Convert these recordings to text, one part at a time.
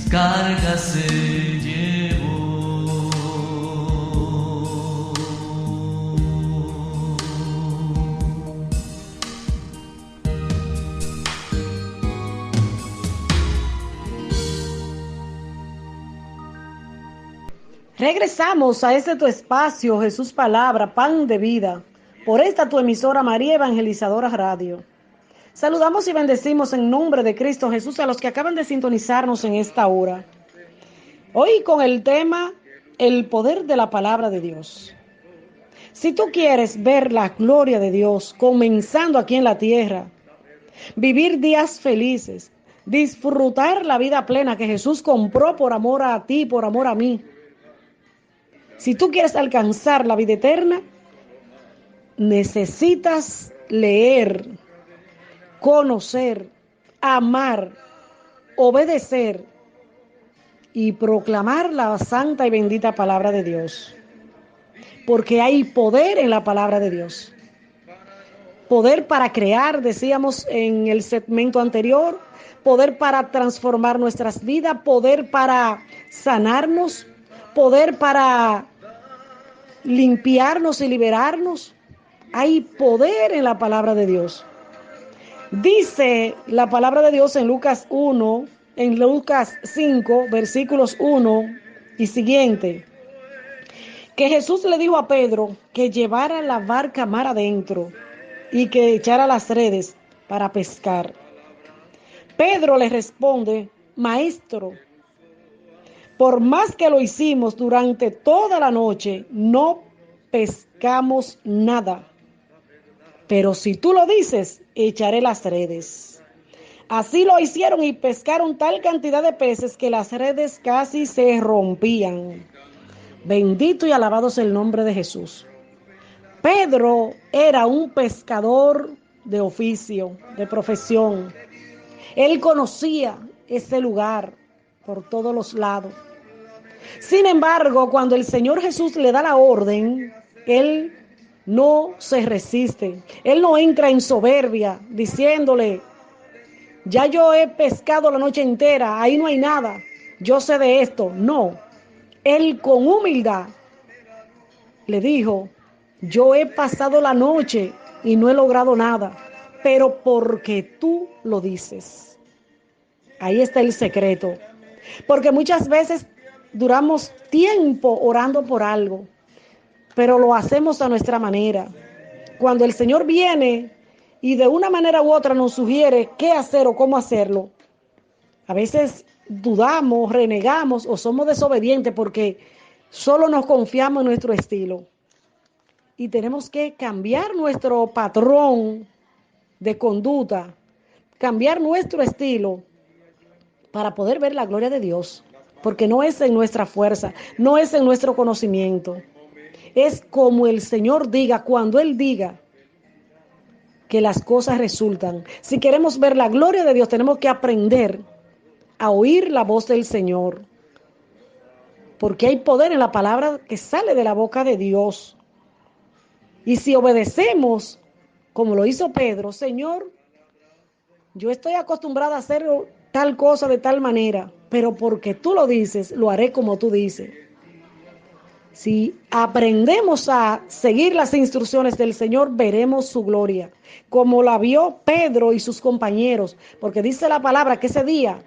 carga se llevó. Regresamos a este tu espacio, Jesús Palabra, Pan de Vida, por esta tu emisora María Evangelizadora Radio. Saludamos y bendecimos en nombre de Cristo Jesús a los que acaban de sintonizarnos en esta hora. Hoy con el tema, el poder de la palabra de Dios. Si tú quieres ver la gloria de Dios comenzando aquí en la tierra, vivir días felices, disfrutar la vida plena que Jesús compró por amor a ti, por amor a mí. Si tú quieres alcanzar la vida eterna, necesitas leer, conocer, amar, obedecer y proclamar la santa y bendita palabra de Dios. Porque hay poder en la palabra de Dios. Poder para crear, decíamos en el segmento anterior, poder para transformar nuestras vidas, poder para sanarnos, poder para limpiarnos y liberarnos. Hay poder en la palabra de Dios. Dice la palabra de Dios en Lucas 5, versículos 1 y siguiente, que Jesús le dijo a Pedro que llevara la barca mar adentro y que echara las redes para pescar. Pedro le responde: Maestro, por más que lo hicimos durante toda la noche, no pescamos nada. Pero si tú lo dices, echaré las redes. Así lo hicieron y pescaron tal cantidad de peces que las redes casi se rompían. Bendito y alabado sea el nombre de Jesús. Pedro era un pescador de oficio, de profesión. Él conocía ese lugar por todos los lados. Sin embargo, cuando el Señor Jesús le da la orden, él no se resiste. Él no entra en soberbia diciéndole: ya yo he pescado la noche entera, ahí no hay nada, yo sé de esto. No, él con humildad le dijo: yo he pasado la noche y no he logrado nada, pero porque tú lo dices. Ahí está el secreto. Porque muchas veces duramos tiempo orando por algo, pero lo hacemos a nuestra manera. Cuando el Señor viene y de una manera u otra nos sugiere qué hacer o cómo hacerlo, a veces dudamos, renegamos o somos desobedientes porque solo nos confiamos en nuestro estilo. Y tenemos que cambiar nuestro patrón de conducta, cambiar nuestro estilo para poder ver la gloria de Dios. Porque no es en nuestra fuerza, no es en nuestro conocimiento. Es como el Señor diga, cuando Él diga, que las cosas resultan. Si queremos ver la gloria de Dios, tenemos que aprender a oír la voz del Señor. Porque hay poder en la palabra que sale de la boca de Dios. Y si obedecemos, como lo hizo Pedro: Señor, yo estoy acostumbrada a hacer tal cosa de tal manera, pero porque tú lo dices, lo haré como tú dices. Si aprendemos a seguir las instrucciones del Señor, veremos su gloria, como la vio Pedro y sus compañeros, porque dice la palabra que ese día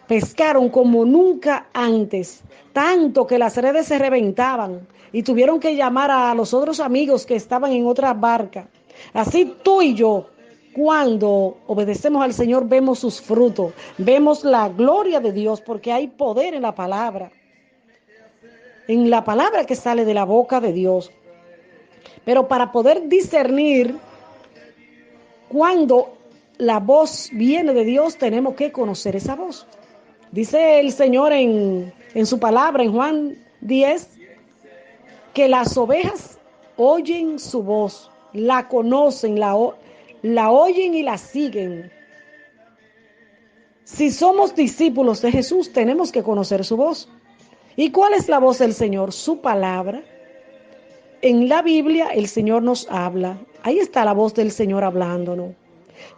pescaron como nunca antes, tanto que las redes se reventaban y tuvieron que llamar a los otros amigos que estaban en otra barca. Así tú y yo, cuando obedecemos al Señor, vemos sus frutos, vemos la gloria de Dios, porque hay poder en la palabra que sale de la boca de Dios. Pero para poder discernir cuando la voz viene de Dios, tenemos que conocer esa voz. Dice el Señor en su palabra, en Juan 10, que las ovejas oyen su voz, la conocen, la oyen y la siguen. Si somos discípulos de Jesús, tenemos que conocer su voz. ¿Y cuál es la voz del Señor? Su palabra. En la Biblia el Señor nos habla. Ahí está la voz del Señor hablándonos.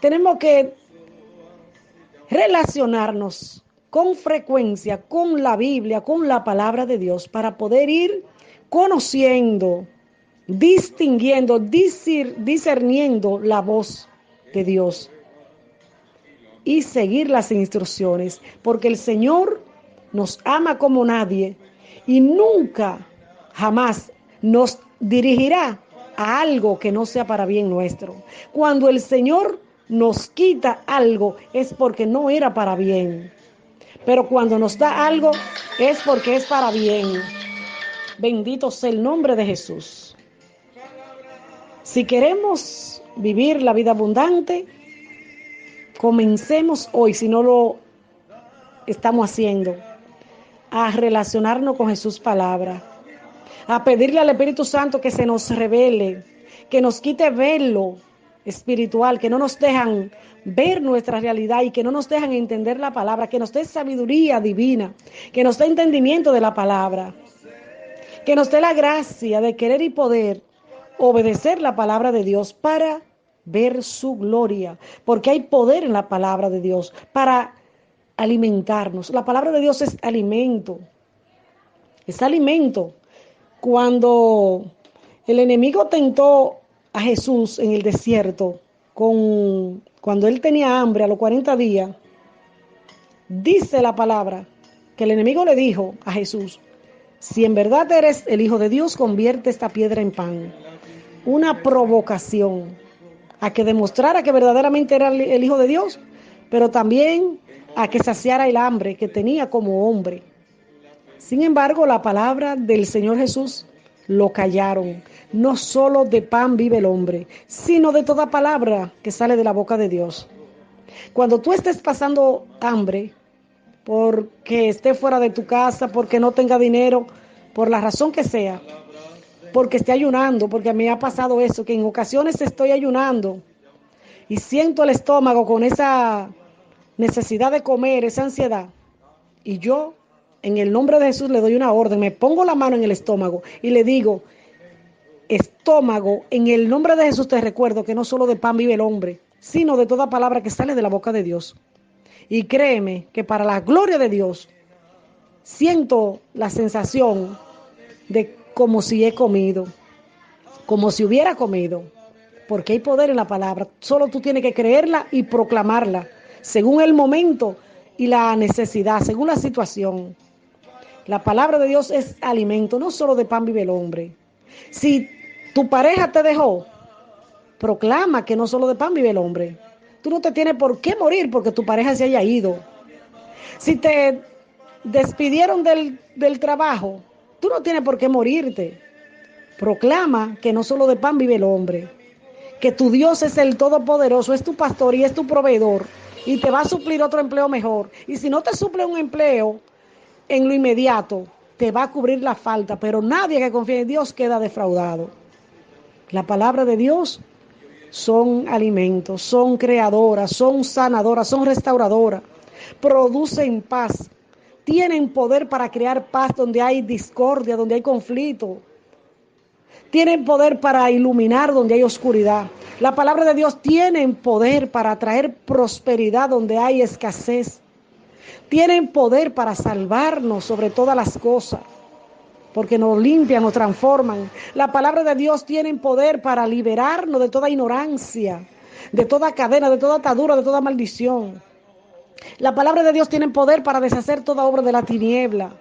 Tenemos que relacionarnos con frecuencia con la Biblia, con la palabra de Dios, para poder ir conociendo, distinguiendo, discerniendo la voz de Dios y seguir las instrucciones, porque el Señor nos ama como nadie y nunca, jamás nos dirigirá a algo que no sea para bien nuestro. Cuando el Señor nos quita algo es porque no era para bien, pero cuando nos da algo es porque es para bien. Bendito sea el nombre de Jesús. Si queremos vivir la vida abundante, comencemos hoy, si no lo estamos haciendo, a relacionarnos con Jesús palabra, a pedirle al Espíritu Santo que se nos revele, que nos quite velo espiritual, que no nos dejan ver nuestra realidad y que no nos dejan entender la palabra, que nos dé sabiduría divina, que nos dé entendimiento de la palabra, que nos dé la gracia de querer y poder obedecer la palabra de Dios para ver su gloria, porque hay poder en la palabra de Dios para alimentarnos. La palabra de Dios es alimento. Es alimento. Cuando el enemigo tentó a Jesús en el desierto, cuando él tenía hambre a los 40 días, dice la palabra que el enemigo le dijo a Jesús: si en verdad eres el Hijo de Dios, convierte esta piedra en pan. Una provocación a que demostrara que verdaderamente era el Hijo de Dios, pero también a que saciara el hambre que tenía como hombre. Sin embargo, la palabra del Señor Jesús lo callaron. No solo de pan vive el hombre, sino de toda palabra que sale de la boca de Dios. Cuando tú estés pasando hambre, porque esté fuera de tu casa, porque no tenga dinero, por la razón que sea, porque esté ayunando, porque a mí me ha pasado eso, que en ocasiones estoy ayunando y siento el estómago con esa necesidad de comer, esa ansiedad, y yo en el nombre de Jesús le doy una orden, me pongo la mano en el estómago y le digo: estómago, en el nombre de Jesús te recuerdo que no solo de pan vive el hombre, sino de toda palabra que sale de la boca de Dios. Y créeme que para la gloria de Dios siento la sensación de como si he comido, como si hubiera comido, porque hay poder en la palabra. Solo tú tienes que creerla y proclamarla, según el momento y la necesidad, según la situación. La palabra de Dios es alimento, no solo de pan vive el hombre. Si tu pareja te dejó, proclama que no solo de pan vive el hombre. Tú no te tienes por qué morir porque tu pareja se haya ido. Si te despidieron del trabajo, tú no tienes por qué morirte. Proclama que no solo de pan vive el hombre, que tu Dios es el Todopoderoso, es tu pastor y es tu proveedor, y te va a suplir otro empleo mejor. Y si no te suple un empleo en lo inmediato, te va a cubrir la falta, pero nadie que confíe en Dios queda defraudado. La palabra de Dios son alimentos, son creadoras, son sanadoras, son restauradoras, producen paz, tienen poder para crear paz donde hay discordia, donde hay conflicto, tienen poder para iluminar donde hay oscuridad. La palabra de Dios tiene poder para traer prosperidad donde hay escasez. Tienen poder para salvarnos sobre todas las cosas, porque nos limpian, nos transforman. La palabra de Dios tiene poder para liberarnos de toda ignorancia, de toda cadena, de toda atadura, de toda maldición. La palabra de Dios tiene poder para deshacer toda obra de la tiniebla.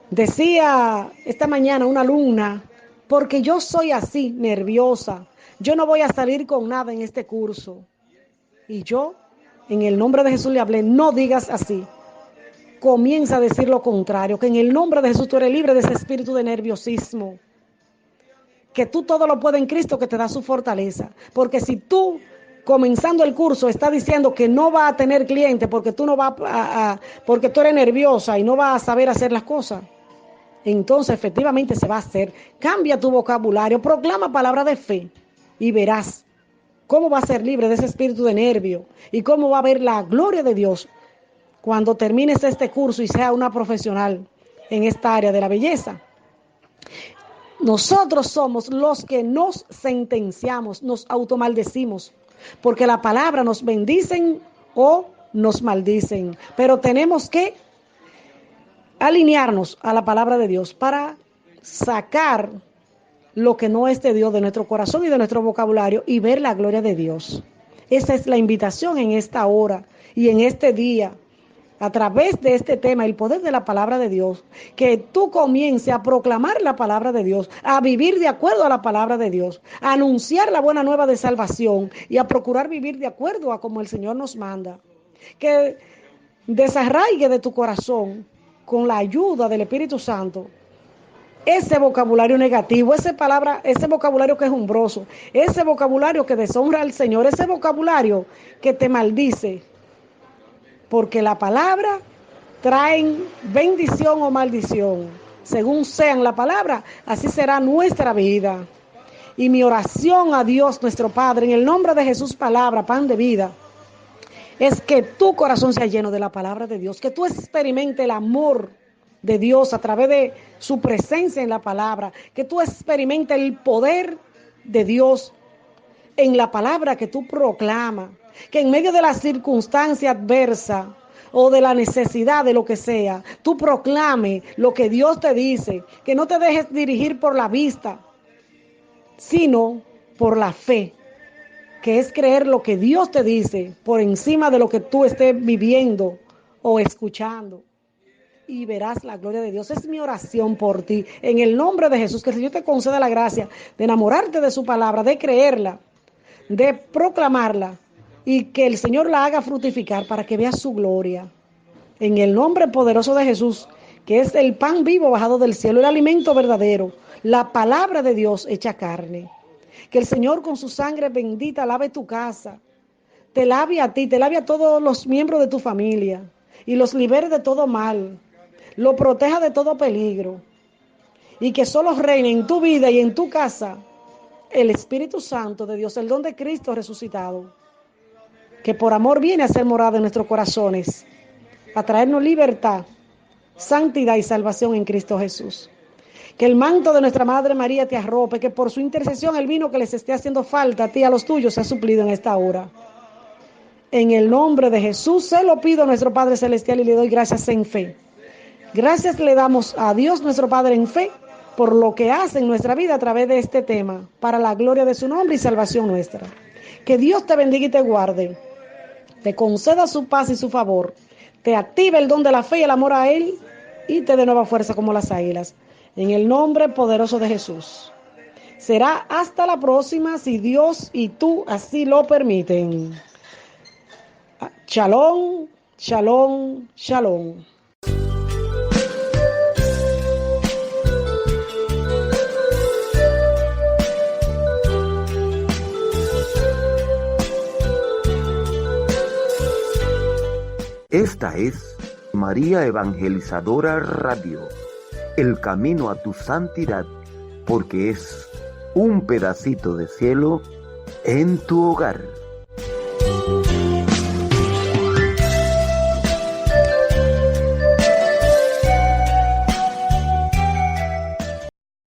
Decía esta mañana una alumna: porque yo soy así, nerviosa, yo no voy a salir con nada en este curso. Y yo, en el nombre de Jesús le hablé: no digas así. Comienza a decir lo contrario, que en el nombre de Jesús tú eres libre de ese espíritu de nerviosismo. Que tú todo lo puedes en Cristo que te da su fortaleza. Porque si tú, comenzando el curso, estás diciendo que no vas a tener clientes porque tú no vas porque tú eres nerviosa y no vas a saber hacer las cosas, entonces efectivamente se va a hacer. Cambia tu vocabulario, proclama palabra de fe y verás cómo va a ser libre de ese espíritu de nervio y cómo va a ver la gloria de Dios cuando termines este curso y sea una profesional en esta área de la belleza. Nosotros somos los que nos sentenciamos, nos automaldecimos, porque la palabra nos bendicen o nos maldicen. Pero tenemos que alinearnos a la palabra de Dios para sacar lo que no es de Dios de nuestro corazón y de nuestro vocabulario y ver la gloria de Dios. Esa es la invitación en esta hora y en este día, a través de este tema, el poder de la palabra de Dios, que tú comiences a proclamar la palabra de Dios, a vivir de acuerdo a la palabra de Dios, a anunciar la buena nueva de salvación y a procurar vivir de acuerdo a como el Señor nos manda. Que desarraigue de tu corazón, con la ayuda del Espíritu Santo, ese vocabulario negativo, ese vocabulario quejumbroso, ese vocabulario que deshonra al Señor, ese vocabulario que te maldice, porque la palabra trae bendición o maldición. Según sean la palabra, así será nuestra vida. Y mi oración a Dios nuestro Padre, en el nombre de Jesús, palabra, pan de vida, es que tu corazón sea lleno de la palabra de Dios, que tú experimentes el amor de Dios a través de su presencia en la palabra, que tú experimentes el poder de Dios en la palabra que tú proclamas, que en medio de la circunstancia adversa o de la necesidad de lo que sea, tú proclames lo que Dios te dice, que no te dejes dirigir por la vista, sino por la fe, que es creer lo que Dios te dice por encima de lo que tú estés viviendo o escuchando. Y verás la gloria de Dios. Es mi oración por ti, en el nombre de Jesús, que el Señor te conceda la gracia de enamorarte de su palabra, de creerla, de proclamarla, y que el Señor la haga fructificar para que veas su gloria. En el nombre poderoso de Jesús, que es el pan vivo bajado del cielo, el alimento verdadero, la palabra de Dios hecha carne. Que el Señor con su sangre bendita lave tu casa, te lave a ti, te lave a todos los miembros de tu familia y los libere de todo mal, lo proteja de todo peligro, y que solo reine en tu vida y en tu casa el Espíritu Santo de Dios, el don de Cristo resucitado, que por amor viene a ser morada en nuestros corazones, a traernos libertad, santidad y salvación en Cristo Jesús. Que el manto de nuestra Madre María te arrope, que por su intercesión el vino que les esté haciendo falta a ti y a los tuyos sea suplido en esta hora. En el nombre de Jesús se lo pido a nuestro Padre Celestial y le doy gracias en fe. Gracias le damos a Dios nuestro Padre en fe por lo que hace en nuestra vida a través de este tema, para la gloria de su nombre y salvación nuestra. Que Dios te bendiga y te guarde, te conceda su paz y su favor, te active el don de la fe y el amor a Él y te dé nueva fuerza como las águilas. En el nombre poderoso de Jesús. Será hasta la próxima, si Dios y tú así lo permiten. Shalom, shalom, shalom. Esta es María Evangelizadora Radio, el camino a tu santidad, porque es un pedacito de cielo en tu hogar.